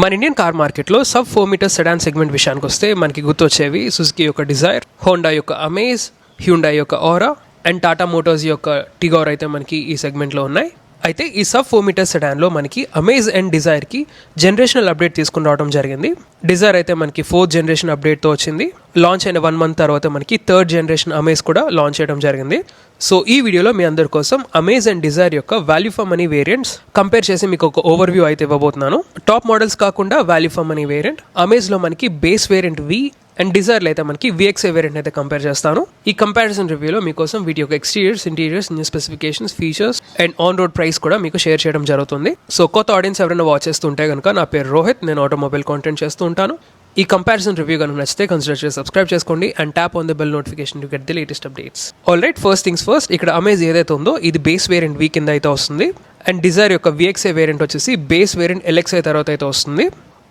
మన Indian car మార్కెట్లో sub 4 metre sedan segment విషయానికి వస్తే మనకి గుర్తొచ్చేవి సుజుకి యొక్క డిజైర్, హోండా యొక్క అమేజ్, హ్యుండాయ్ యొక్క ఆరా అండ్ టాటా మోటార్స్ యొక్క టిగోర్ అయితే మనకి ఈ సెగ్మెంట్లో ఉన్నాయి. అయితే ఈ సబ్ 4 మీటర్ సెడాన్లో మనకి అమేజ్ అండ్ డిజైర్కి జనరేషనల్ అప్డేట్ తీసుకుని రావడం జరిగింది. డిజైర్ అయితే మనకి 4th జనరేషన్ అప్డేట్తో వచ్చింది. లాంచ్ అయిన 1 month తర్వాత మనకి 3rd జనరేషన్ అమేజ్ కూడా లాంచ్ చేయడం జరిగింది. సో ఈ వీడియోలో మీ అందరి కోసం అమేజ్ అండ్ డిజైర్ యొక్క value for money variants compare చేసి మీకు ఒక ఓవర్వ్యూ అయితే ఇవ్వబోతున్నాను. టాప్ మోడల్స్ కాకుండా వాల్యూ ఫర్ మనీ వేరియంట్ అమేజ్లో మనకి బేస్ వేరియంట్ వి అండ్ డిజైర్లో అయితే మనకి VXA వేరియంట్ అయితే కంపేర్ చేస్తాను. ఈ కంపారిజన్ రివ్యూలో మీకోసం వీటి యొక్క exteriors, interiors, new specifications, features and on road price కూడా మీకు షేర్ చేయడం జరుగుతుంది. సో కొత్త ఆడియన్స్ ఎవరైనా వాచ్ చేస్తుంటే కనుక నా పేరు రోహిత్, నేను ఆటోమొబైల్ కాంటెంట్ చేస్తూ ఉంటాను. ఈ కంపారిజన్ రివ్యూ కనుక నచ్చితే కన్సిడర్ చేసి సబ్స్క్రైబ్ చేసుకోండి and tap on the bell notification to get the latest updates. All right, first things first, ఇక్కడ అమేజ్ ఏదైతే ఉందో ఇది బేస్ వేరియంట్ వి కింద అయితే వస్తుంది అండ్ డిజైర్ యొక్క VXA వేరియంట్ వచ్చేసి బేస్ వేరియంట్ LXA తర్వాత అయితే వస్తుంది.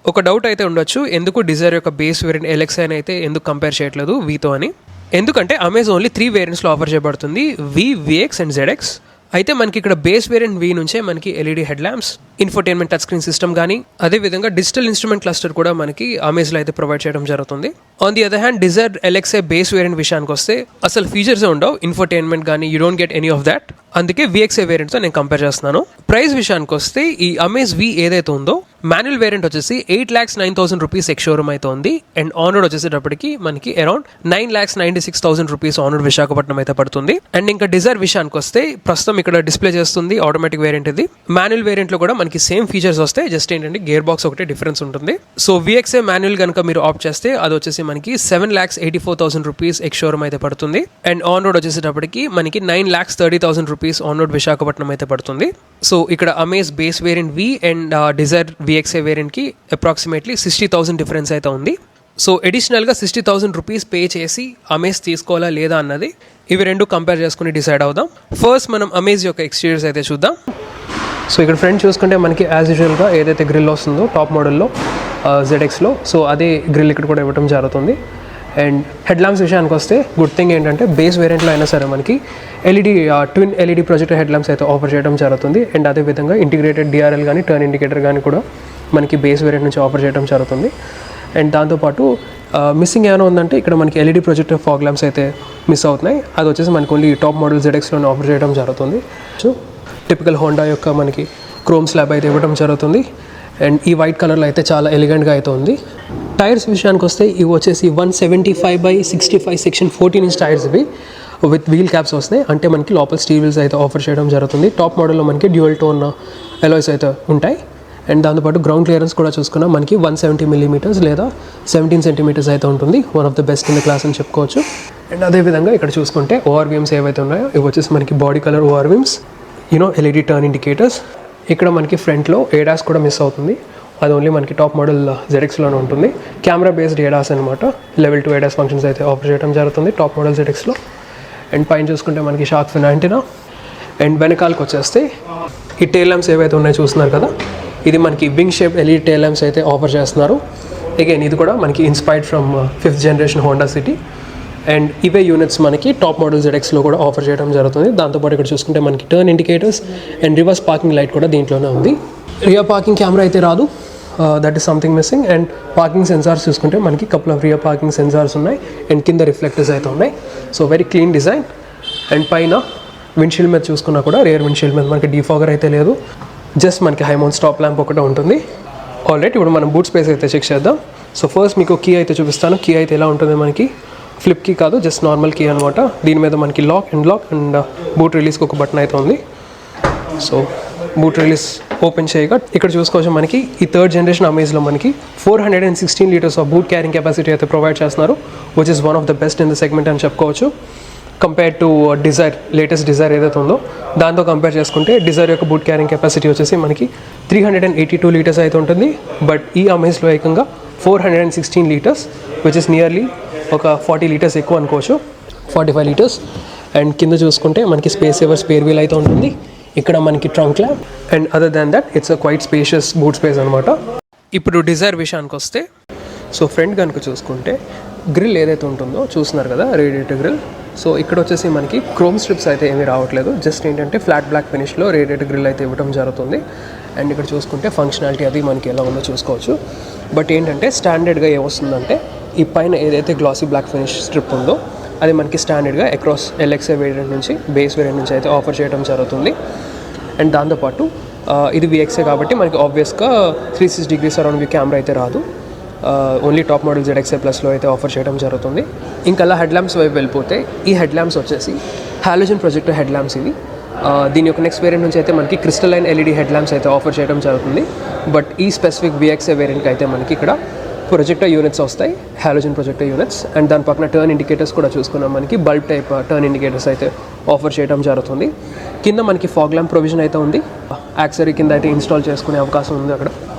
ఒక డౌట్ అయితే ఉండొచ్చు, ఎందుకు డిజైర్ యొక్క బేస్ వేరియంట్ LXA అయితే ఎందుకు కంపేర్ చేయట్లేదు వీతో అని. ఎందుకంటే అమేజ్ ఓన్లీ 3 వేరియంట్స్లో ఆఫర్ చేయబడుతుంది, V, VX అండ్ ZX. అయితే మనకి ఇక్కడ బేస్ వేరియంట్ వి నుంచే మనకి LED head lamps, infotainment touch screen system కానీ అదేవిధంగా డిజిటల్ ఇన్స్ట్రుమెంట్ క్లస్టర్ కూడా మనకి అమేజ్లో అయితే ప్రొవైడ్ చేయడం జరుగుతుంది. On the other hand Dzire LXA base variant విషయానికి వస్తే అసలు ఫీచర్స్ ఉండవు, ఇన్ఫోటైన్మెంట్ కానీ you don't get any of that. అందుకే VXA వేరియంట్తో నేను కంపేర్ చేస్తున్నాను. ప్రైస్ విషయానికి వస్తే ఈ అమేజ్ వి ఏదైతే ఉందో మాన్యువల్ వేరియంట్ వచ్చేసి 8,09,000 రూపీస్ ఎక్స్ షోరూమ్ అయితే ఉంది అండ్ ఆన్ రోడ్ వచ్చేసేటప్పటికి మనకి around 9,96,000 rupees on road Visakhapatnam అయితే పడుతుంది. అండ్ ఇంకా డిజైర్ విషయానికి వస్తే ప్రస్తుతం ఇక్కడ డిస్ప్లే చేస్తుంది ఆటోమేటిక్ వేరియంట్ ఇది. మాన్యువల్ వేరియంట్ లో కూడా మనకి సేమ్ ఫీచర్స్ వస్తాయి, జస్ట్ ఏంటంటే గేర్ బాక్స్ ఒకటే డిఫరెన్స్ ఉంటుంది. సో VXA మాన్యువల్ కనుక మీరు ఆప్ట్ చేస్తే అది వచ్చేసి మనకి 7,84,000 రూపీస్ ఎక్స్ షోరూమ్ అయితే పడుతుంది అండ్ ఆన్ రోడ్ వచ్చేసేటప్పటికి మనకి 9,30,000 రూపీస్ ఆన్ రోడ్ విశాఖపట్నం అయితే పడుతుంది. సో ఇక్కడ Amaze base variant V and Dzire VXA వేరియంట్కి అప్రాక్సిమేట్లీ 60,000 డిఫరెన్స్ అయితే ఉంది. సో అడిషనల్గా 60,000 రూపీస్ పే చేసి అమేజ్ తీసుకోవాలా లేదా అన్నది ఇవి రెండు కంపేర్ చేసుకుని డిసైడ్ అవుదాం. ఫస్ట్ మనం అమేజ్ యొక్క ఎక్స్టీరియర్స్ అయితే చూద్దాం. సో ఇక్కడ ఫ్రంట్ చూసుకుంటే మనకి యాజ్ యూజువల్గా ఏదైతే గ్రిల్ వస్తుందో టాప్ మోడల్లో ZXలో, సో అదే గ్రిల్ ఇక్కడ కూడా ఇవ్వడం జరుగుతుంది. అండ్ హెడ్ ల్యాంప్స్ విషయానికి వస్తే గుడ్ థింగ్ ఏంటంటే బేస్ వేరియంట్లో అయినా సరే మనకి twin LED projector head lamps అయితే ఆఫర్ చేయడం జరుగుతుంది. అండ్ అదేవిధంగా ఇంటిగ్రేటెడ్ DRL కానీ టర్న్ ఇండికేటర్ కానీ కూడా మనకి బేస్ వేరియంట్ నుంచి ఆఫర్ చేయడం జరుగుతుంది. అండ్ దాంతోపాటు మిస్సింగ్ ఏమైనా ఉందంటే ఇక్కడ మనకి LED ప్రొజెక్టర్ ఫాగ్ ల్యాంప్స్ అయితే మిస్ అవుతున్నాయి, అది వచ్చేసి మనకి ఓన్లీ టాప్ మోడల్ ZXలోనే ఆఫర్ చేయడం జరుగుతుంది. సో టిపికల్ హోండా యొక్క మనకి క్రోమ్ స్లాబ్ అయితే ఇవ్వడం జరుగుతుంది అండ్ ఈ వైట్ కలర్లో అయితే చాలా ఎలిగెంట్గా అయితే ఉంది. టైర్స్ విషయానికి వస్తే ఇవి వచ్చేసి 175/65 సెక్షన్ 14 ఇంచ్ టైర్స్ ఇవి విత్ వీల్ క్యాప్స్ వస్తాయి, అంటే మనకి లోపల స్టీల్ వీల్స్ అయితే ఆఫర్ చేయడం జరుగుతుంది. టాప్ మోడల్లో మనకి డ్యూయల్ టోన్ ఎలాయ్స్ అయితే ఉంటాయి అండ్ దాంతోపాటు గ్రౌండ్ క్లియరెన్స్ కూడా చూసుకున్నా మనకి 170 mm లేదా 17 cm అయితే ఉంటుంది, one of the best in the class అని చెప్పుకోవచ్చు. అండ్ అదేవిధంగా ఇక్కడ చూసుకుంటే ORVMs ఏవైతే ఉన్నాయో ఇవి వచ్చేసి మనకి body colour ORVMs, LED turn indicators. ఇక్కడ మనకి ఫ్రంట్లో ADAS కూడా మిస్ అవుతుంది, అది ఓన్లీ మనకి టాప్ మోడల్ ZXలోనే ఉంటుంది. కెమెరా బేస్డ్ ADAS అనమాట, లెవెల్ 2 ADAS ఫంక్షన్స్ అయితే ఆఫర్ చేయడం జరుగుతుంది టాప్ మోడల్ ZXలో. అండ్ పైన చూసుకుంటే మనకి షార్క్ ఫిన్ యాంటెనా. అండ్ వెనకాలకు వచ్చేస్తే ఈ టైల్ ల్యాంప్స్ ఏవైతే ఉన్నాయో చూస్తున్నారు కదా, ఇది మనకి wing shape LED tile lamps అయితే ఆఫర్ చేస్తున్నారు. అగైన్ ఇది కూడా మనకి inspired from 5th generation Honda city. And ఇవే యూనిట్స్ మనకి టాప్ మోడల్ ZXలో కూడా ఆఫర్ చేయడం జరుగుతుంది. దాంతోపాటు ఇక్కడ చూసుకుంటే మనకి turn indicators and reverse parking light కూడా దీంట్లోనే ఉంది. రియర్ పార్కింగ్ కెమెరా అయితే రాదు, that is something missing. And parking sensors చూసుకుంటే మనకి couple of rear parking sensors ఉన్నాయి అండ్ కింద రిఫ్లెక్టర్స్ అయితే ఉన్నాయి. So very clean design. And పైన విండ్షీల్డ్ మీద చూసుకున్నా కూడా రియర్ విండ్షీల్డ్ మీద మనకి డీఫాగర్ అయితే లేదు, జస్ట్ మనకి హై మౌంట్ స్టాప్ ల్యాంప్ ఒకటే ఉంటుంది. ఆల్రైట్, ఇప్పుడు మనం బూట్ స్పేస్ అయితే చెక్ చేద్దాం. సో ఫస్ట్ మీకు కీ అయితే చూపిస్తాను. కీ అయితే ఎలా ఉంటుంది, మనకి ఫ్లిప్ కీ కాదు, జస్ట్ నార్మల్ కీ అనమాట. దీని మీద మనకి లాక్ అండ్ బూట్ రిలీజ్కి ఒక బటన్ అయితే ఉంది. సో బూట్ రిలీజ్ ఓపెన్ చేయగా ఇక్కడ చూసుకోవచ్చు మనకి ఈ 3rd జనరేషన్ అమేజ్లో మనకి 416 litres of boot carrying capacity అయితే ప్రొవైడ్ చేస్తున్నారు, which is one of the best in the segment అని చెప్పుకోవచ్చు. Compare to Dzire, latest Dzire ఏదైతే ఉందో దాంతో కంపేర్ చేసుకుంటే డిజైర్ యొక్క బూట్ క్యారింగ్ కెపాసిటీ వచ్చేసి మనకి 382 లీటర్స్ అయితే ఉంటుంది. బట్ ఈ అమేజ్లో ఏకంగా 416 లీటర్స్, విచ్ ఇస్ నియర్లీ ఒక 40 లీటర్స్ ఎక్కువ అనుకోవచ్చు, 45 లీటర్స్. అండ్ కింద చూసుకుంటే మనకి స్పేస్ సేవర్ స్పేర్ వీల్ అయితే ఉంటుంది. ఇక్కడ మనకి trunk lamp and other than that it's a quiet spacious boot space అనమాట. ఇప్పుడు డిజైర్ విషయానికి వస్తే, సో ఫ్రంట్ కనుక చూసుకుంటే గ్రిల్ ఏదైతే ఉంటుందో చూస్తున్నారు కదా, రేడియేటర్ గ్రిల్. సో ఇక్కడ వచ్చేసి మనకి క్రోమ్ స్ట్రిప్స్ అయితే ఏమీ రావట్లేదు, జస్ట్ ఏంటంటే ఫ్లాట్ బ్లాక్ ఫినిష్లో రేడియేటర్ గ్రిల్ అయితే ఇవ్వడం జరుగుతుంది. అండ్ ఇక్కడ చూసుకుంటే ఫంక్షనాలిటీ అది మనకి ఎలా ఉందో చూసుకోవచ్చు. బట్ ఏంటంటే స్టాండర్డ్గా ఏమొస్తుందంటే ఈ పైన ఏదైతే గ్లాసీ బ్లాక్ ఫినిష్ స్ట్రిప్ ఉందో అది మనకి స్టాండర్డ్గా అక్రాస్ ఎల్ఎక్స్ఐ వేరియంట్ నుంచి బేస్ వేరియంట్ నుంచి అయితే ఆఫర్ చేయడం జరుగుతుంది. అండ్ దాంతోపాటు ఇది VXA కాబట్టి మనకి ఆబ్వియస్గా 360 degrees అరౌండ్ వ్యూ కెమెరా అయితే రాదు. ఓన్లీ టాప్ మోడల్ ZXA ప్లస్లో అయితే ఆఫర్ చేయడం జరుగుతుంది. ఇంకా అలా హెడ్ ల్యాంప్స్ వైపు వెళ్ళిపోతే ఈ హెడ్ ల్యాంప్స్ వచ్చేసి హాలోజన్ ప్రొజెక్టర్ హెడ్ ల్యాంప్స్ ఇవి. దీని యొక్క నెక్స్ట్ వేరియంట్ నుంచి అయితే మనకి క్రిస్టలైన్ LED హెడ్ ల్యాంప్స్ అయితే ఆఫర్ చేయడం జరుగుతుంది. బట్ ఈ స్పెసిఫిక్ VXA వేరియంట్కి అయితే మనకి ఇక్కడ ప్రొజెక్టర్ యూనిట్స్ వస్తాయి, హాలోజన్ ప్రొజెక్టర్ యూనిట్స్. అండ్ దాని పక్కన టర్న్ ఇండికేటర్స్ కూడా చూసుకున్నాం, మనకి బల్బ్ టైప్ టర్న్ ఇండికేటర్స్ అయితే ఆఫర్ చేయడం జరుగుతుంది. కింద మనకి ఫాగ్ ల్యాంప్ ప్రొవిజన్ అయితే ఉంది, యాక్సరీ కింద అయితే ఇన్స్టాల్ చేసుకునే అవకాశం ఉంది అక్కడ.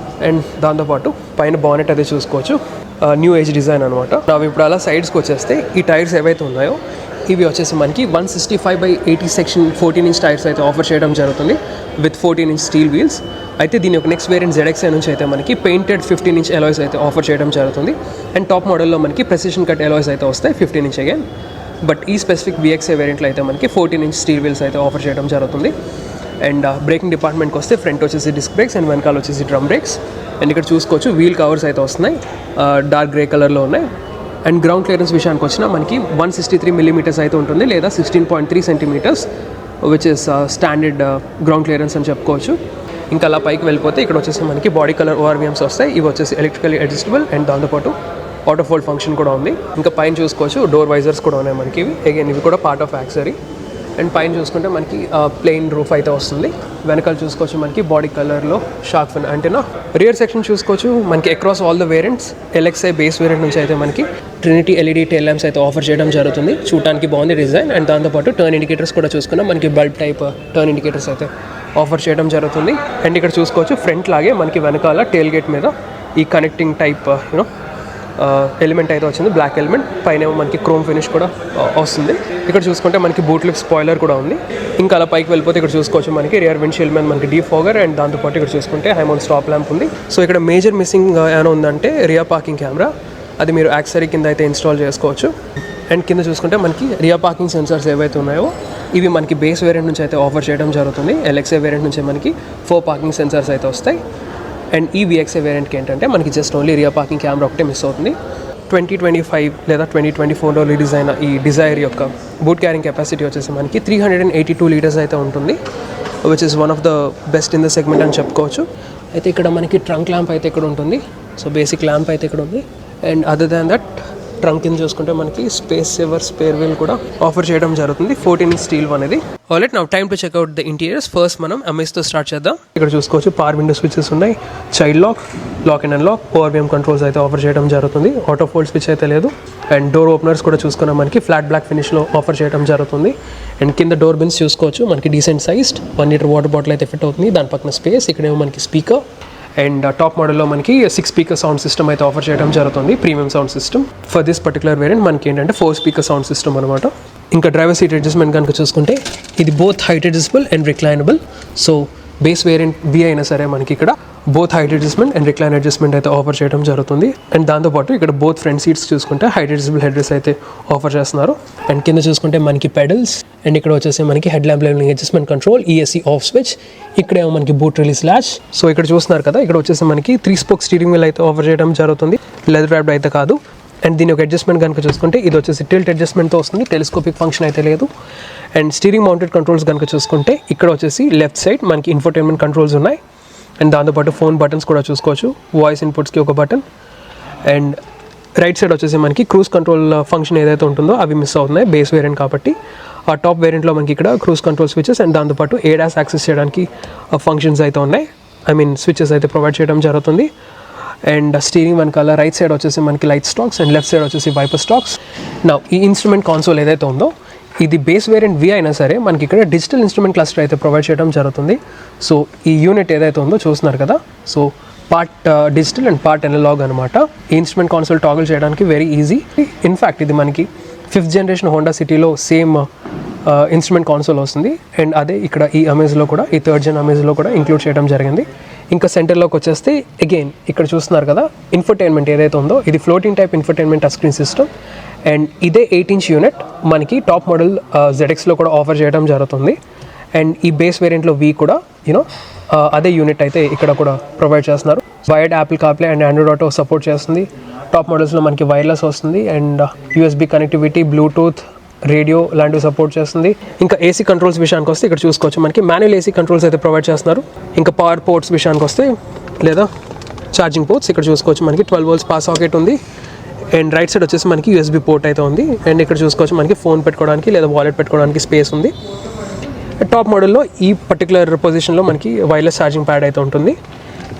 అండ్ దాంతోపాటు పైన బానెట్ అయితే చూసుకోవచ్చు, న్యూ ఏజ్ డిజైన్ అనమాట. అవి ఇప్పుడు అలా సైడ్స్కి వచ్చేస్తే ఈ టైర్స్ ఏవైతే ఉన్నాయో ఇవి వచ్చేసి మనకి 165/80 సెక్షన్ 14-inch టైర్స్ అయితే ఆఫర్ చేయడం జరుగుతుంది విత్ 14-inch స్టీల్ వీల్స్. అయితే దీని యొక్క నెక్స్ట్ వేరియంట్ ZXA నుంచి అయితే మనకి పెయింటెడ్ 15-inch ఎలాయ్స్ అయితే ఆఫర్ చేయడం జరుగుతుంది. అండ్ టాప్ మోడల్లో మనకి ప్రెసిషన్ కట్ ఎలాయ్స్ అయితే వస్తాయి 15-inch అగైన్. బట్ ఈ స్పెసిఫిక్ VXA వేరియంట్లో అయితే మనకి 14-inch స్టీల్ వీల్స్ అయితే ఆఫర్ చేయడం జరుగుతుంది. అండ్ బ్రేకింగ్ డిపార్ట్మెంట్కి వస్తే ఫ్రంట్ వచ్చేసి డిస్క్ బ్రేక్స్ అండ్ వెనకాల వచ్చేసి డ్రమ్ బ్రేక్స్. అండ్ ఇక్కడ చూసుకోవచ్చు వీల్ కవర్స్ అయితే వస్తున్నాయి, డార్క్ గ్రే కలర్లో ఉన్నాయి. అండ్ గ్రౌండ్ క్లియరెన్స్ విషయానికి వచ్చినా మనకి 163 mm అయితే ఉంటుంది, లేదా 16.3 cm, which is standard ground clearance అని చెప్పుకోవచ్చు. ఇంకా అలా పైకి వెళ్ళిపోతే ఇక్కడ వచ్చేసి మనకి బాడీ కలర్ ORVMs వస్తాయి. ఇవి వచ్చేసి ఎలక్ట్రికల్లీ అడ్జస్టబుల్ అండ్ దాంతోపాటు ఆటో ఫోల్డ్ ఫంక్షన్ కూడా ఉంది. ఇంకా పైన చూసుకోవచ్చు డోర్ వైజర్స్ కూడా ఉన్నాయి మనకి, ఇవి అగైన్ ఇవి కూడా పార్ట్ ఆఫ్ యాక్సరీ. అండ్ పైన చూసుకుంటే మనకి ప్లెయిన్ రూఫ్ అయితే వస్తుంది. వెనకాల చూసుకోవచ్చు మనకి బాడీ కలర్లో shark fin antenna. Rear section చూసుకోవచ్చు మనకి across all the variants LXI base variant నుంచి అయితే మనకి ట్రినిటీ LED టెయిల్ ల్యాంప్స్ అయితే ఆఫర్ చేయడం జరుగుతుంది. చూడటానికి బాగుంది డిజైన్. అండ్ దాంతోపాటు టర్న్ ఇండికేటర్స్ కూడా చూసుకున్నా మనకి బల్బ్ టైప్ టర్న్ ఇండికేటర్స్ అయితే ఆఫర్ చేయడం జరుగుతుంది. అండ్ ఇక్కడ చూసుకోవచ్చు ఫ్రంట్ లాగే మనకి వెనకాల టెయిల్ గేట్ మీద ఈ కనెక్టింగ్ టైప్ ఎలిమెంట్ అయితే వచ్చింది, బ్లాక్ ఎలిమెంట్. పైన మనకి క్రోమ్ ఫినిష్ కూడా వస్తుంది. ఇక్కడ చూసుకుంటే మనకి బూట్ లిప్ స్పాయిలర్ కూడా ఉంది. ఇంకా అలా పైకి వెళ్ళిపోతే ఇక్కడ చూసుకోవచ్చు మనకి రియర్ విండ్షీల్డ్ మీద మనకి డీఫాగర్ అండ్ దాంతోపాటు ఇక్కడ చూసుకుంటే హైమౌంట్ స్టాప్ ల్యాంప్ ఉంది. సో ఇక్కడ మేజర్ మిస్సింగ్ ఏమైనా ఉందంటే రియర్ పార్కింగ్ కెమెరా, అది మీరు యాక్సరీ కింద అయితే ఇన్స్టాల్ చేసుకోవచ్చు. అండ్ కింద చూసుకుంటే మనకి రియర్ పార్కింగ్ సెన్సార్స్ ఏవైతే ఉన్నాయో ఇవి మనకి బేస్ వేరియంట్ నుంచి అయితే ఆఫర్ చేయడం జరుగుతుంది. LXA వేరియంట్ నుంచి మనకి 4 పార్కింగ్ సెన్సార్స్ అయితే వస్తాయి. అండ్ ఈ VXA వేరియంట్కి ఏంటంటే మనకి just only rear parking camera ఒకటే మిస్ అవుతుంది. 2025 లేదా 2024లో రిలీజ్ అయిన ఈ డిజైర్ యొక్క బూట్ క్యారింగ్ కెపాసిటీ వచ్చేసి మనకి 382 liters అయితే ఉంటుంది, which is one of the best in the segment అని చెప్పుకోవచ్చు. అయితే ఇక్కడ మనకి ట్రంక్ ల్యాంప్ అయితే ఇక్కడ ఉంటుంది, సో బేసిక్ ల్యాంప్ అయితే ఇక్కడ ఉంది. And other than that trunk కింద చూసుకుంటే మనకి స్పేస్ సేవర్ స్పేర్ వీల్ కూడా ఆఫర్ చేయడం జరుగుతుంది, 14-inch స్టీల్ అనేది. Alright, now time to check out the interiors. First మనం అమేజ్తో స్టార్ట్ చేద్దాం. ఇక్కడ చూసుకోవచ్చు పవర్ విండో స్విచెస్ ఉన్నాయి, child lock and unlock, ORVM controls అయితే ఆఫర్ చేయడం జరుగుతుంది. ఆటో ఫోల్డ్ స్విచ్ అయితే లేదు. అండ్ డోర్ ఓపెనర్స్ కూడా చూసుకున్నా మనకి ఫ్లాట్ బ్లాక్ ఫినిష్లో ఆఫర్ చేయడం జరుగుతుంది. అండ్ కింద డోర్ బిన్స్ చూసుకోవచ్చు మనకి decent sized 1 liter water bottle అయితే ఫిట్ అవుతుంది. దాని పక్కన స్పేస్, ఇక్కడేమో మనకి స్పీకర్. అండ్ టాప్ మోడల్లో మనకి 6 speaker సౌండ్ సిస్టమ్ అయితే ఆఫర్ చేయడం జరుగుతుంది, premium sound system. For this particular variant మనకి ఏంటంటే 4 speaker సౌండ్ సిస్టమ్ అనమాట. ఇంకా డ్రైవర్ సీట్ అడ్జస్ట్మెంట్ కనుక చూసుకుంటే ఇది both height adjustable and reclinable. So base variant V అయినా సరే మనకి ఇక్కడ both height adjustment and recline adjustment అయితే ఆఫర్ చేయడం జరుగుతుంది. అండ్ దాంతోపాటు ఇక్కడ బోత్ ఫ్రంట్ సీట్స్ చూసుకుంటే హైట్ అడ్జస్టబుల్ హెడ్ రెస్ట్ అయితే ఆఫర్ చేస్తున్నారు. అండ్ కింద చూసుకుంటే మనకి పెడల్స్, అండ్ ఇక్కడ వచ్చేసి మనకి head lamp levelling adjustment control, ESC off switch. ఇక్కడేమో మనకి బూట్ రిలీజ్ లాచ్. సో ఇక్కడ చూస్తున్నారు కదా, ఇక్కడ వచ్చేసి మనకి 3 spoke స్టీరింగ్ వీల్ అయితే ఆఫర్ చేయడం జరుగుతుంది, లెదర్ ర్యాప్డ్ అయితే కాదు. అండ్ దీని ఒక అడ్జస్ట్మెంట్ కనుక చూసుకుంటే ఇది వచ్చేసి టిల్ట్ అడ్జస్ట్మెంట్తో వస్తుంది, టెలిస్కోపిక్ ఫంక్షన్ అయితే లేదు. అండ్ స్టీరింగ్ మౌంటెడ్ కంట్రోల్స్ కనుక చూసుకుంటే ఇక్కడ వచ్చేసి లెఫ్ట్ సైడ్ మనకి ఇన్ఫోటైన్మెంట్ కంట్రోల్స్ ఉన్నాయి. అండ్ దాంతోపాటు ఫోన్ బటన్స్ కూడా చూసుకోవచ్చు, వాయిస్ ఇన్పుట్స్కి ఒక బటన్. అండ్ రైట్ సైడ్ వచ్చేసి మనకి క్రూజ్ కంట్రోల్ ఫంక్షన్ ఏదైతే ఉంటుందో అవి మిస్ అవుతున్నాయి బేస్ వేరియంట్ కాబట్టి. ఆ టాప్ వేరియంట్లో మనకి ఇక్కడ క్రూజ్ కంట్రోల్ స్విచెస్ అండ్ దాంతోపాటు ADAS యాక్సెస్ చేయడానికి ఫంక్షన్స్ అయితే ఉన్నాయి, స్విచెస్ అయితే ప్రొవైడ్ చేయడం జరుగుతుంది. అండ్ స్టీరింగ్ వెనకాల రైట్ సైడ్ వచ్చేసి మనకి light stocks and left side వచ్చేసి వైపర్ స్టాక్స్. నా ఈ ఇన్స్ట్రుమెంట్ కాన్సోల్ ఏదైతే ఉందో ఇది బేస్ వేరియంట్ V అయినా సరే మనకి ఇక్కడ డిజిటల్ ఇన్స్ట్రుమెంట్ క్లస్టర్ అయితే ప్రొవైడ్ చేయడం జరుగుతుంది. సో ఈ యూనిట్ ఏదైతే ఉందో చూస్తున్నారు కదా, so part digital and part analogue అనమాట. ఈ ఇన్స్ట్రుమెంట్ కాన్సోల్ టాగల్ చేయడానికి వెరీ ఈజీ. ఇన్ఫ్యాక్ట్ ఇది మనకి 5th generation హోండా సిటీలో సేమ్ ఇన్స్ట్రుమెంట్ కాన్సోల్ వస్తుంది. అండ్ అదే ఇక్కడ ఈ అమేజ్లో కూడా, ఈ 3rd gen అమేజ్లో కూడా ఇంక్లూడ్ చేయడం జరిగింది. ఇంకా సెంటర్లోకి వచ్చేస్తే అగైన్ ఇక్కడ చూస్తున్నారు కదా, ఇన్ఫర్టైన్మెంట్ ఏదైతే ఉందో ఇది floating type infotainment touch screen system. And ఇదే 8-inch యూనిట్ మనకి టాప్ మోడల్ ZXలో కూడా ఆఫర్ చేయడం జరుగుతుంది. అండ్ ఈ బేస్ వేరియంట్లో వీ కూడా యూనో అదే యూనిట్ అయితే ఇక్కడ కూడా ప్రొవైడ్ చేస్తున్నారు. Wired Apple CarPlay and Android auto support చేస్తుంది. టాప్ మోడల్స్లో మనకి వైర్లెస్ వస్తుంది and USB connectivity, Bluetooth, radio లాంటివి సపోర్ట్ చేస్తుంది. ఇంకా ఏసీ కంట్రోల్స్ విషయానికి వస్తే ఇక్కడ చూసుకోవచ్చు మనకి మాన్యువల్ ఏసీ కంట్రోల్స్ అయితే ప్రొవైడ్ చేస్తున్నారు. ఇంకా పవర్ పోర్ట్స్ విషయానికి వస్తే లేదా ఛార్జింగ్ పోర్ట్స్ ఇక్కడ చూసుకోవచ్చు మనకి 12 volts పాస్ సాకెట్ ఉంది అండ్ రైట్ సైడ్ వచ్చేసి మనకి యూఎస్బీ పోర్ట్ అయితే ఉంది. అండ్ ఇక్కడ చూసుకోవచ్చు మనకి ఫోన్ పెట్టుకోవడానికి లేదా వాలెట్ పెట్టుకోవడానికి స్పేస్ ఉంది. టాప్ మోడల్లో ఈ పర్టికులర్ పొజిషన్లో మనకి వైర్లెస్ ఛార్జింగ్ ప్యాడ్ అయితే ఉంటుంది.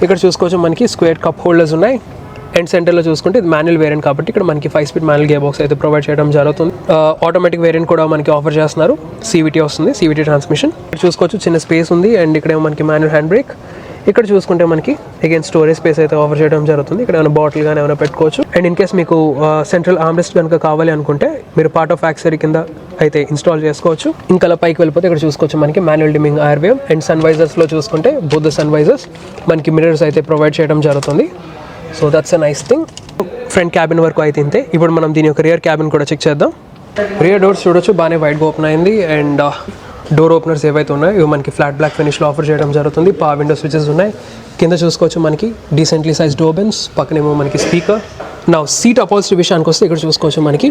ఇక్కడ చూసుకోవచ్చు మనకి స్క్వేర్ కప్ హోల్డర్స్ ఉన్నాయి. అండ్ సెంటర్లో చూసుకుంటే ఇది మాన్యువల్ వేరియంట్ కాబట్టి ఇక్కడ మనకి 5-speed మాన్యువల్ గేర్ బాక్స్ అయితే ప్రొవైడ్ చేయడం జరుగుతుంది. ఆటోమేటిక్ వేరియంట్ కూడా మనకి ఆఫర్ చేస్తున్నారు. CVT వస్తుంది, CVT ట్రాన్స్మిషన్. ఇక్కడ చూసుకోవచ్చు చిన్న స్పేస్ ఉంది అండ్ ఇక్కడేమో మనకి మాన్యువల్ హ్యాండ్ బ్రేక్. ఇక్కడ చూసుకుంటే మనకి అగైన్ స్టోరేజ్ స్పేస్ అయితే ఆఫర్ చేయడం జరుగుతుంది. ఇక్కడ ఏమైనా బాటిల్ కానీ ఏమైనా పెట్టుకోవచ్చు. అండ్ ఇన్ కేస్ మీకు సెంట్రల్ ఆర్మ్రెస్ట్ కనుక కావాలి అనుకుంటే మీరు పార్ట్ ఆఫ్ యాక్సరీ కింద అయితే ఇన్స్టాల్ చేసుకోవచ్చు. ఇంకా పైకి వెళ్ళిపోతే ఇక్కడ చూసుకోవచ్చు మనకి manual dimming IR VM and sun వైజర్స్లో చూసుకుంటే బోత్ ద సన్ వైజర్స్ మనకి మిర్రర్స్ అయితే ప్రొవైడ్ చేయడం జరుగుతుంది. So that's a nice thing. Front cabin వరకు అయితే ఇంతే. ఇప్పుడు మనం దీని యొక్క రియర్ క్యాబిన్ కూడా చెక్ చేద్దాం. రియర్ డోర్స్ చూడొచ్చు బాగానే వైడ్గా ఓపెన్ అయింది అండ్ డోర్ ఓపెనర్స్ ఏవైతే ఉన్నాయో ఇవి మనకి ఫ్లాట్ బ్లాక్ ఫినిష్లో ఆఫర్ చేయడం జరుగుతుంది. పవర్ విండో స్విచెస్ ఉన్నాయి. కింద చూసుకోవచ్చు మనకి డీసెంట్లీ సైజ్ డోర్ బెన్స్, పక్కనేమో మనకి స్పీకర్. నా సీట్ అపాల్స్ట్రీ విషయానికి వస్తే ఇక్కడ చూసుకోవచ్చు మనకి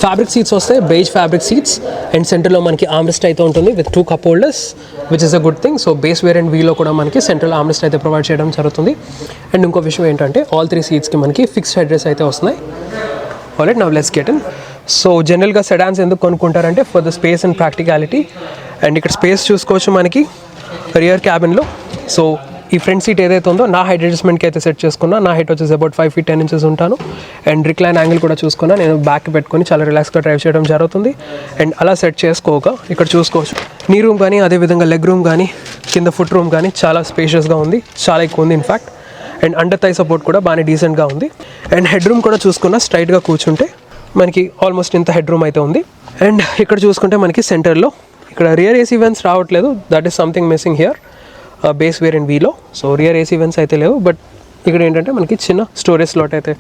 ఫ్యాబ్రిక్ సీట్స్ వస్తాయి, బేజ్ ఫ్యాబ్రిక్ సీట్స్ అండ్ సెంటర్లో మనకి ఆర్మ్రెస్ట్ అయితే ఉంటుంది with 2 cup holders which is a good thing. So base variant వీలో కూడా మనకి సెంట్రల్ ఆర్మ్రెస్ట్ అయితే ప్రొవైడ్ చేయడం జరుగుతుంది. అండ్ ఇంకో విషయం ఏంటంటే ఆల్ 3 సీట్స్కి మనకి ఫిక్స్డ్ హెడ్ రెస్ట్ అయితే వస్తున్నాయి. Alright, now let's get in. So జనరల్గా సెడాన్స్ ఎందుకు కొనుక్కుంటారంటే for the space and practicality. And ఇక్కడ స్పేస్ చూసుకోవచ్చు మనకి రియర్ క్యాబిన్లో. సో ఈ ఫ్రంట్ సీట్ ఏదైతే ఉందో నా హైట్ అడ్జస్ట్మెంట్కి అయితే సెట్ చేసుకున్నా. నా హైట్ వచ్చేసి అబౌట్ 5 feet 10 inches ఉంటాను. అండ్ రిక్లైన్ యాంగిల్ కూడా చూసుకున్నా. నేను బ్యాక్ పెట్టుకొని చాలా రిలాక్స్గా డ్రైవ్ చేయడం జరుగుతుంది. అండ్ అలా సెట్ చేసుకోక ఇక్కడ చూసుకోవచ్చు నీ రూమ్ కానీ అదేవిధంగా లెగ్ రూమ్ కానీ కింద ఫుట్ రూమ్ కానీ చాలా స్పేషియస్గా ఉంది, చాలా ఎక్కువ ఉంది in fact. And under thigh support కూడా బాగానే డీసెంట్గా ఉంది. అండ్ హెడ్ రూమ్ కూడా చూసుకున్నా స్ట్రైట్గా కూర్చుంటే మనకి ఆల్మోస్ట్ ఇంత హెడ్ రూమ్ అయితే ఉంది. అండ్ ఇక్కడ చూసుకుంటే మనకి సెంటర్లో ఇక్కడ రియర్ ఏసీ వెంట్స్ రావట్లేదు. That is something missing here base variant వీలో. సో రియర్ ఏసీ వెంట్స్ అయితే లేవు. బట్ ఇక్కడ ఏంటంటే మనకి చిన్న స్టోరేజ్ స్లాట్ అయితే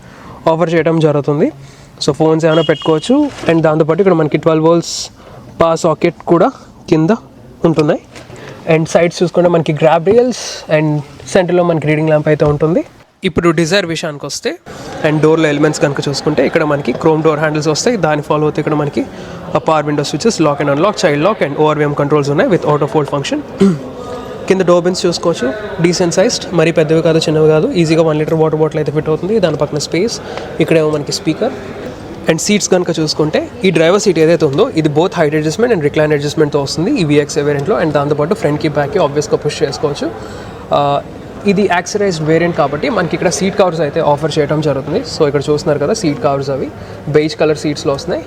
ఆఫర్ చేయడం జరుగుతుంది. సో ఫోన్స్ ఏమైనా పెట్టుకోవచ్చు. అండ్ దాంతోపాటు ఇక్కడ మనకి 12 volts పవర్ సాకెట్ కూడా కింద ఉంటున్నాయి. అండ్ సైడ్స్ చూసుకుంటే మనకి గ్రాబ్ రియల్స్ అండ్ సెంటర్లో మనకి రీడింగ్ ల్యాంప్ అయితే ఉంటుంది. ఇప్పుడు డిజైర్ విషయానికి వస్తే అండ్ డోర్లో ఎలిమెంట్స్ కనుక చూసుకుంటే ఇక్కడ మనకి క్రోమ్ డోర్ హ్యాండిల్స్ వస్తాయి. దాని ఫాలో అవుతే ఇక్కడ మనకి power window switches, lock and unlock, child lock and ORVM controls ఉన్నాయి విత్ ఆటో ఫోల్డ్ ఫంక్షన్. కింద డోర్ బెన్స్ చూసుకోవచ్చు డీసెంట్ సైజ్డ్, మరీ పెద్దవి కాదు చిన్నవి కాదు. ఈజీగా 1 liter వాటర్ బాటిల్ అయితే ఫిట్ అవుతుంది. దాని పక్కన స్పేస్, ఇక్కడేమో మనకి స్పీకర్. అండ్ సీట్స్ కనుక చూసుకుంటే ఈ డ్రైవర్ సీట్ ఏదైతే ఉందో ఇది both height adjustment and recline అడ్జస్ట్మెంట్తో వస్తుంది ఈ VXA వేరియంట్లో. అండ్ దాంతోపాటు ఫ్రంట్కి బ్యాక్కి ఆబ్వియస్గా పుష్ చేసుకోవచ్చు. ఇది యాక్సరైజ్డ్ వేరియంట్ కాబట్టి మనకి ఇక్కడ సీట్ కవర్స్ అయితే ఆఫర్ చేయడం జరుగుతుంది. సో ఇక్కడ చూస్తున్నారు కదా సీట్ కవర్స్ అవి బేజ్ కలర్ సీట్స్లో వస్తున్నాయి.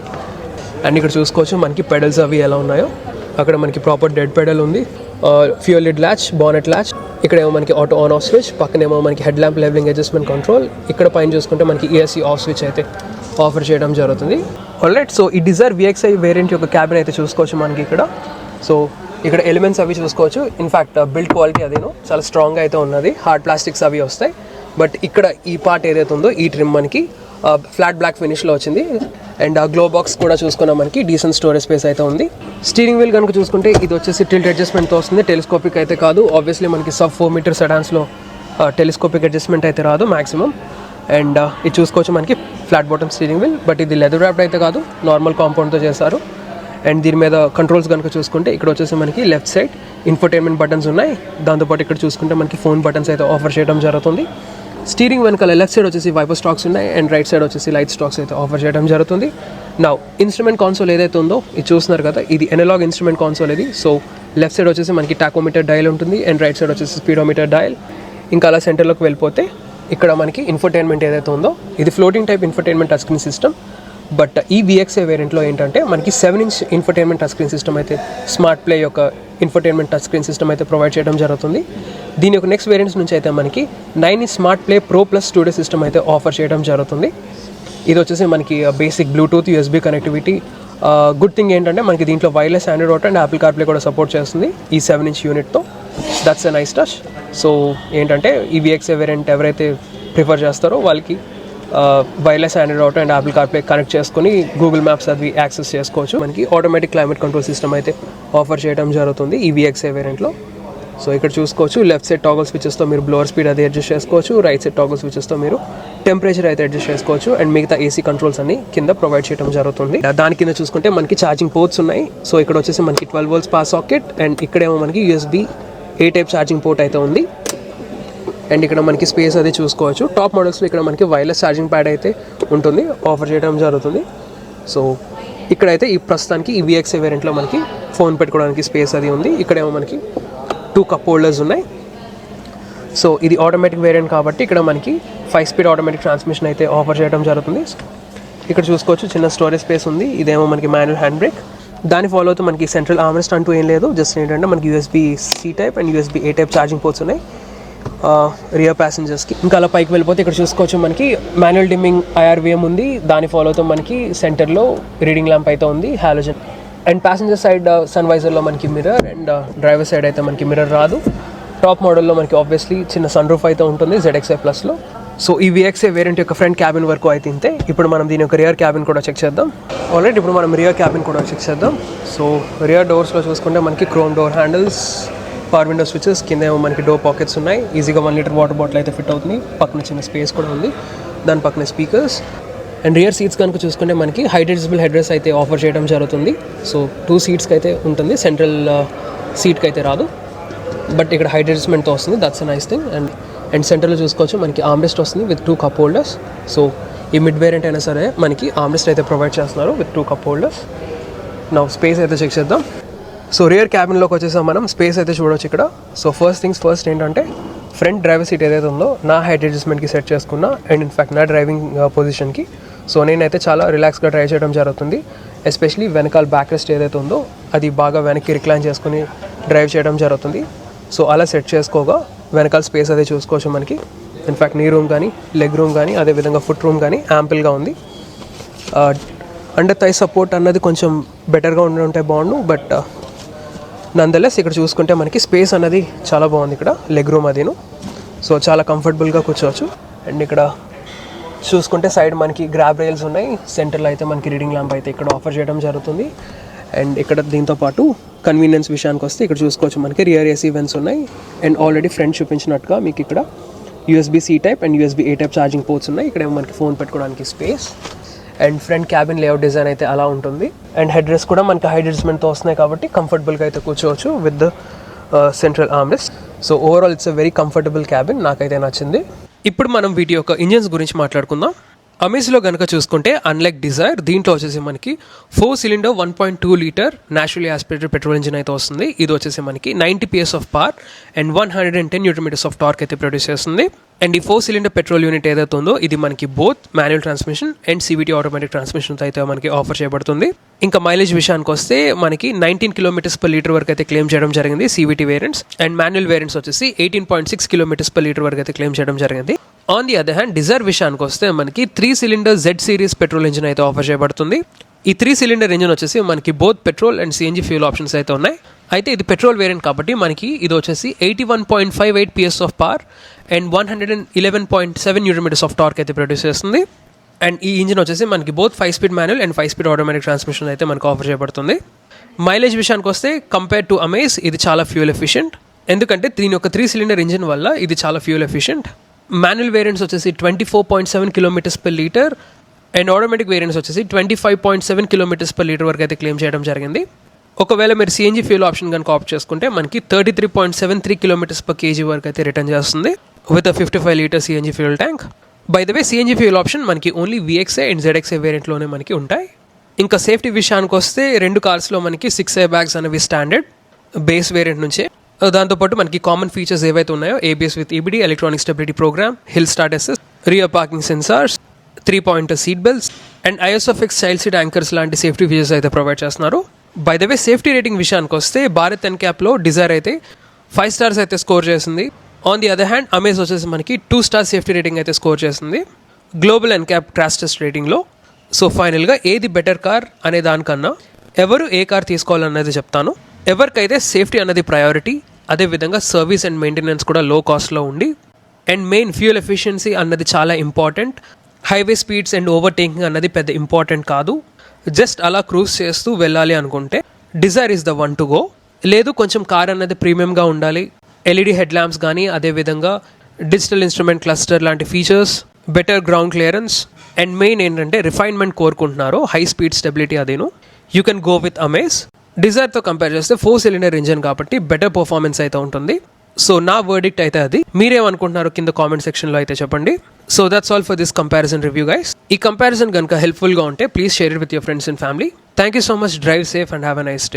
అండ్ ఇక్కడ చూసుకోవచ్చు మనకి పెడల్స్ అవి ఎలా ఉన్నాయో. అక్కడ మనకి ప్రాపర్ డెడ్ పెడల్ ఉంది, fuel lid latch, bonnet latch. ఇక్కడేమో మనకి ఆటో ఆన్ ఆఫ్ స్విచ్, పక్కనేమో మనకి head lamp levelling adjustment control. ఇక్కడ పైన చూసుకుంటే మనకి ESC ఆఫ్ స్విచ్ అయితే ఆఫర్ చేయడం జరుగుతుంది. ఆల్రైట్, సో ఈ డిజైర్ VXI వేరియంట్ యొక్క క్యాబిన్ అయితే చూసుకోవచ్చు మనకి ఇక్కడ. సో ఇక్కడ ఎలిమెంట్స్ అవి చూసుకోవచ్చు. ఇన్ఫ్యాక్ట్ బిల్డ్ క్వాలిటీ అదేనో చాలా స్ట్రాంగ్గా అయితే ఉన్నది. హార్డ్ ప్లాస్టిక్స్ అవి వస్తాయి. బట్ ఇక్కడ ఈ పార్ట్ ఏదైతే ఉందో ఈ ట్రిమ్ మనకి ఫ్లాట్ బ్లాక్ ఫినిష్లో వచ్చింది. అండ్ ఆ గ్లో బాక్స్ కూడా చూసుకున్నా మనకి డీసెంట్ స్టోరేజ్ స్పేస్ అయితే ఉంది. స్టీరింగ్ వీల్ కనుక చూసుకుంటే ఇది వచ్చేసి టిల్ట్ అడ్జస్ట్మెంట్తో వస్తుంది, టెలిస్కోపిక్ అయితే కాదు. ఆబ్వియస్లీ మనకి సబ్ 4 meter సెడాన్స్లో టెలిస్కోపిక్ అడ్జస్ట్మెంట్ అయితే రాదు మ్యాక్సిమం. అండ్ ఇది చూసుకోవచ్చు మనకి flat bottom steering wheel. But ఇది లెదర్ ర్యాప్డ్ అయితే కాదు, నార్మల్ కాంపౌండ్తో చేశారు. అండ్ దీని మీద కంట్రోల్స్ కనుక చూసుకుంటే ఇక్కడ వచ్చేసి మనకి లెఫ్ట్ సైడ్ ఇన్ఫోటైన్మెంట్ బటన్స్ ఉన్నాయి. దాంతోపాటు ఇక్కడ చూసుకుంటే మనకి ఫోన్ బటన్స్ అయితే ఆఫర్ చేయడం జరుగుతుంది. స్టీరింగ్ వెనకాల లెఫ్ట్ సైడ్ వచ్చేసి వైపర్ స్టాక్స్ ఉన్నాయి అండ్ రైట్ సైడ్ వచ్చేసి లైట్ స్టాక్స్ అయితే ఆఫర్ చేయడం జరుగుతుంది. నౌ ఇన్స్ట్రుమెంట్ కాన్సోల్ ఏదైతే ఉందో ఇది చూస్తున్నారు కదా, ఇది ఎనలాగ్ ఇన్స్ట్రుమెంట్ కాన్సోల్ ఇది. సో లెఫ్ట్ సైడ్ వచ్చేసి మనకి టాకోమీటర్ డయల్ ఉంటుంది అండ్ రైట్ సైడ్ వచ్చేసి స్పీడోమీటర్ డయల్. ఇంకా అలా సెంటర్లోకి వెళ్ళిపోతే ఇక్కడ మనకి ఇన్ఫోటైన్మెంట్ ఏదైతే ఉందో ఇది floating type infotainment touch screen system. But ఈ VXA వేరియంట్లో ఏంటంటే మనకి 7-inch infotainment touch screen system అయితే స్మార్ట్ ప్లే యొక్క ఇన్ఫోటైన్మెంట్ టచ్ స్క్రీన్ సిస్టమ్ అయితే ప్రొవైడ్ చేయడం జరుగుతుంది. దీని యొక్క నెక్స్ట్ వేరియంట్స్ నుంచి అయితే మనకి 9-inch smart play pro plus studio system అయితే ఆఫర్ చేయడం జరుగుతుంది. ఇది వచ్చేసి మనకి basic bluetooth USB connectivity. Good thing ఏంటంటే మనకి దీంట్లో wireless Android auto and Apple CarPlay కూడా సపోర్ట్ చేస్తుంది ఈ 7-inch యూనిట్తో. That's a nice touch. So ఏంటంటే ఈ VXA వేరియంట్ ఎవరైతే ప్రిఫర్ చేస్తారో వాళ్ళకి wireless Android auto and Apple CarPlay connect చేసుకుని గూగుల్ మ్యాప్స్ అది యాక్సెస్ చేసుకోవచ్చు. మనకి ఆటోమేటిక్ క్లైమేట్ కంట్రోల్ సిస్టమ్ అయితే ఆఫర్ చేయడం జరుగుతుంది ఈ VXA వేరియంట్లో. సో ఇక్కడ చూసుకోవచ్చు, లెఫ్ట్ సైడ్ టాగల్ స్విచెస్తో మీరు బ్లోవర్ స్పీడ్ అది అడ్జస్ట్ చేసుకోవచ్చు, రైట్ సైడ్ టాగల్ స్విచెస్తో మీరు టెంపరేచర్ అయితే అడ్జస్ట్ చేసుకోవచ్చు, అండ్ మిగతా AC కంట్రోల్స్ అన్ని కింద ప్రొవైడ్ చేయడం జరుగుతుంది. దాని కింద చూసుకుంటే మనకి ఛార్జింగ్ పోర్ట్స్ ఉన్నాయి. సో ఇక్కడ వచ్చేసి మనకి 12 volts పవర్ సాకెట్, అండ్ ఇక్కడేమో మనకి USB A type charging port అయితే ఉంది. అండ్ ఇక్కడ మనకి స్పేస్ అది చూసుకోవచ్చు. టాప్ మోడల్స్లో ఇక్కడ మనకి వైర్లెస్ ఛార్జింగ్ ప్యాడ్ అయితే ఉంటుంది, ఆఫర్ చేయడం జరుగుతుంది. సో ఇక్కడైతే ఈ ప్రస్తుతానికి ఈ VXA వేరియంట్లో మనకి ఫోన్ పెట్టుకోవడానికి స్పేస్ అది ఉంది. ఇక్కడేమో మనకి 2 cup holders ఉన్నాయి. సో ఇది ఆటోమేటిక్ వేరియంట్ కాబట్టి ఇక్కడ మనకి 5 speed ఆటోమేటిక్ ట్రాన్స్మిషన్ అయితే ఆఫర్ చేయడం జరుగుతుంది. ఇక్కడ చూసుకోవచ్చు, చిన్న స్టోరేజ్ స్పేస్ ఉంది. ఇదేమో మనకి మాన్యువల్ హ్యాండ్ బ్రేక్. దాన్ని ఫాలో అవుతూ మనకి సెంట్రల్ ఆర్మ్రెస్ట్ అంటూ ఏం లేదు, జస్ట్ ఏంటంటే మనకి USB-C type and USB-A type charging ports ఉన్నాయి రియర్ ప్యాసింజర్స్కి. ఇంకా అలా పైకి వెళ్ళిపోతే ఇక్కడ చూసుకోవచ్చు, మనకి మాన్యువల్ డిమ్మింగ్ IRVM ఉంది. దాన్ని ఫాలో అవుతూ మనకి సెంటర్లో రీడింగ్ ల్యాంప్ అయితే ఉంది, halogen. And passenger side sun వైజర్లో మనకి మిర్రర్, అండ్ డ్రైవర్ సైడ్ అయితే మనకి మిర్రర్ రాదు. టాప్ మోడల్లో మనకి ఆబ్వియస్లీ చిన్న సన్ రూఫ్ అయితే ఉంటుంది ZXA Plusలో. సో ఈ VXA వేరియంట్ యొక్క ఫ్రంట్ క్యాబిన్ వరకు అయితే ఇంతే. ఇప్పుడు మనం దీని యొక్క రియర్ క్యాబిన్ కూడా చెక్ చేద్దాం. ఆల్రెడీ ఇప్పుడు మనం రియర్ క్యాబిన్ కూడా చెక్ చేద్దాం. సో రియర్ డోర్స్లో చూసుకుంటే మనకి chrome door handles, power window switches, కింద ఏమో మనకి డోర్ పాకెట్స్ ఉన్నాయి. ఈజీగా 1 liter వాటర్ బాటిల్ అయితే ఫిట్ అవుతుంది. పక్కన చిన్న స్పేస్ కూడా ఉంది, దాని పక్కన స్పీకర్స్. అండ్ రియర్ సీట్స్ కనుక చూసుకుంటే మనకి హైట్ అడ్జస్టబుల్ హెడ్ రెస్ట్ అయితే ఆఫర్ చేయడం జరుగుతుంది. సో 2 seatsకి అయితే ఉంటుంది, సెంట్రల్ సీట్కి అయితే రాదు, బట్ ఇక్కడ హైట్ అడ్జస్ట్మెంట్తో వస్తుంది. That's a nice thing. And సెంటర్లో చూసుకోవచ్చు మనకి ఆర్మ్రెస్ట్ వస్తుంది విత్ 2 cup holders. సో ఈ మిడ్ వేరియంట్ అయినా సరే మనకి ఆర్మ్రెస్ట్ అయితే ప్రొవైడ్ చేస్తున్నారు విత్ 2 cup holders. నా స్పేస్ అయితే చెక్ చేద్దాం. సో రియర్ క్యాబిన్లోకి వచ్చేసాం మనం. స్పేస్ అయితే చూడవచ్చు ఇక్కడ. సో ఫస్ట్ థింగ్స్ ఫస్ట్ ఏంటంటే ఫ్రంట్ డ్రైవర్ సీట్ ఏదైతే ఉందో నా హైట్ అడ్జస్ట్మెంట్కి సెట్ చేసుకున్నా, అండ్ ఇన్ఫ్యాక్ట్ నా డ్రైవింగ్ పొజిషన్కి. సో నేనైతే చాలా రిలాక్స్గా డ్రైవ్ చేయడం జరుగుతుంది. ఎస్పెషలీ వెనకాల బ్యాక్ రెస్ట్ ఏదైతే ఉందో అది బాగా వెనక్కి రిక్లైన్ చేసుకుని డ్రైవ్ చేయడం జరుగుతుంది. సో అలా సెట్ చేసుకోగా వెనకాల స్పేస్ అదే చూసుకోవచ్చు మనకి. ఇన్ఫ్యాక్ట్ నీ రూమ్ కానీ, లెగ్ రూమ్ కానీ, అదేవిధంగా ఫుట్ రూమ్ కానీ యాంపుల్గా ఉంది. అండర్ థై సపోర్ట్ అన్నది కొంచెం బెటర్గా ఉంటే బాగుండు, బట్ నందలెస్ ఇక్కడ చూసుకుంటే మనకి స్పేస్ అన్నది చాలా బాగుంది. ఇక్కడ లెగ్ రూమ్ అదిను. సో చాలా కంఫర్టబుల్గా కూర్చోవచ్చు. అండ్ ఇక్కడ చూసుకుంటే సైడ్ మనకి గ్రాబ్ రైల్స్ ఉన్నాయి. సెంటర్లో అయితే మనకి రీడింగ్ ల్యాంప్ అయితే ఇక్కడ ఆఫర్ చేయడం జరుగుతుంది. అండ్ ఇక్కడ దీంతో పాటు కన్వీనియన్స్ విషయానికి వస్తే ఇక్కడ చూసుకోవచ్చు మనకి రియర్ AC వెంట్స్ ఉన్నాయి. అండ్ ఆల్రెడీ ఫ్రంట్ చూపించినట్టుగా మీకు ఇక్కడ USB-C type and USB-A type charging ports ఉన్నాయి. ఇక్కడ మనకి ఫోన్ పెట్టుకోవడానికి space. And front cabin layout design అయితే అలా ఉంటుంది. అండ్ హెడ్ రెస్ట్ కూడా మనకి హైట్ అడ్జస్ట్మెంట్తో వస్తున్నాయి కాబట్టి కంఫర్టబుల్గా అయితే కూర్చోవచ్చు with the central armrest. So overall it's a very comfortable cabin, నాకైతే నచ్చింది. ఇప్పుడు మనం వీటి యొక్క ఇంజన్స్ గురించి మాట్లాడుకుందాం. అమేజ్లో కనుక చూసుకుంటే అన్లైక్ డిజైర్, దీంట్లో వచ్చేసి మనకి 4 cylinder 1.2 liter naturally aspirated petrol engine అయితే వస్తుంది. ఇది వచ్చేసి మనకి 90 PS of power and 110 Nm of torque అయితే ప్రొడ్యూస్ చేస్తుంది. అండ్ ఈ 4 cylinder పెట్రోల్ యూనిట్ ఏదైతే ఉందో ఇది మనకి both manual transmission and CVT automatic transmission అయితే మనకి ఆఫర్ చేయబడుతుంది. ఇంకా మైలేజ్ విషయానికి వస్తే మనకి 19 km/L వరకు అయితే క్లెయిమ్ చేయడం జరిగింది CVT variants. And manual variants వచ్చేసి 18.6 km/L వరకు అయితే క్లెయిమ్ చేయడం జరిగింది. On the other hand Dzire విషయానికి వస్తే మనకి 3 cylinder Z series petrol engine అయితే ఆఫర్ చేయబడుతుంది. ఈ 3 cylinder ఇంజిన్ వచ్చేసి మనకి both petrol and CNG fuel options అయితే ఉన్నాయి. అయితే ఇది పెట్రోల్ వేరియంట్ కాబట్టి మనకి ఇది వచ్చేసి 81.58 PS of power and 111.7 Nm of torque అయితే ప్రొడ్యూస్ చేస్తుంది. అండ్ ఈ ఇంజిన్ వచ్చేసి మనకి both 5 speed manual and 5 speed automatic transmission అయితే మనకు ఆఫర్ చేయబడుతుంది. మైలేజ్ విషయానికి వస్తే కంపేర్ టు అమేజ్ ఇది చాలా ఫ్యూల్ ఎఫిషియంట్, ఎందుకంటే దీని యొక్క 3 cylinder ఇంజిన్ వల్ల ఇది చాలా ఫ్యూల్ ఎఫిషియంట్. మాన్యువల్ వేరియంట్స్ వచ్చేసి 24.7 km/L అండ్ ఆటోమేటిక్ వేరియంట్స్ వచ్చేసి 25.7 km/L వరకు అయితే క్లెయిమ్ చేయడం జరిగింది. ఒకవేళ మీరు CNG ఫ్యూల్ ఆప్షన్ కనుక ఆప్ట్ చేసుకుంటే మనకి 33.73 km/kg వరకు అయితే రిటర్న్ చేస్తుంది with 55 liter CNG fuel tank. By the way CNG fuel option మనకి ఓన్లీ VXA అండ్ ZXA వేరియంట్లోనే మనకి ఉంటాయి. ఇంకా సేఫ్టీ విషయానికి వస్తే 2 కార్స్లో మనకి 6 airbags అనేవి స్టాండర్డ్ బేస్ వేరియంట్ నుంచే. దాంతోపాటు మనకి కామన్ ఫీచర్స్ ఏవైతే ఉన్నాయో ABS with EBD, electronic stability program, hill start assist, rear parking sensors, 3-pointer seat belts and ISOFIX child seat anchors లాంటి సేఫ్టీ ఫీచర్స్ అయితే ప్రొవైడ్ చేస్తున్నారు. By the way safety rating విషయానికి వస్తే భారత్ NCAPలో డిజైర్ అయితే 5 stars అయితే score చేసింది. On the other hand Amaze వచ్చేసి మనకి 2 stars సేఫ్టీ రేటింగ్ అయితే స్కోర్ చేసింది గ్లోబల్ NCAP క్రాష్ టెస్ట్ రేటింగ్లో. సో ఫైనల్గా ఏది బెటర్ కార్ అనే దానికన్నా ఎవరు ఏ కార్ తీసుకోవాలన్నది చెప్తాను. ఎవరికైతే సేఫ్టీ అన్నది ప్రయారిటీ, అదేవిధంగా సర్వీస్ అండ్ మెయింటెనెన్స్ కూడా లో కాస్ట్లో ఉండి, అండ్ మెయిన్ ఫ్యూయల్ ఎఫిషియన్సీ అన్నది చాలా important, highway speeds and overtaking అన్నది పెద్ద ఇంపార్టెంట్ కాదు. జస్ట్ అలా క్రూజ్ చేస్తూ వెళ్ళాలి అనుకుంటే Dzire is the one to go. లేదు కొంచెం కార్ అన్నది ప్రీమియంగా ఉండాలి, ఎల్ఈడి హెడ్ ల్యాంప్స్ కానీ అదేవిధంగా డిజిటల్ ఇన్స్ట్రుమెంట్ క్లస్టర్ లాంటి features, better ground clearance and main ఏంటంటే రిఫైన్మెంట్ కోరుకుంటున్నారు, హై స్పీడ్ స్టెబిలిటీ అదేను, you can go with Amaze. డిజైర్తో కంపేర్ చేస్తే 4 సిలిండర్ ఇంజన్ కాబట్టి బెటర్ పర్ఫార్మెన్స్ అయితే ఉంటుంది. సో నా వర్డిక్ట్ అయితే అది. మీరేమనుకుంటున్నారు కింద కామెంట్ సెక్షన్లో అయితే చెప్పండి. So that's all for this comparison review guys. ఈ కంపారిజన్ కనుక హెల్ప్ఫుల్గా ఉంటే please share it with your friends and family. Thank you so much. Drive safe and have a nice day.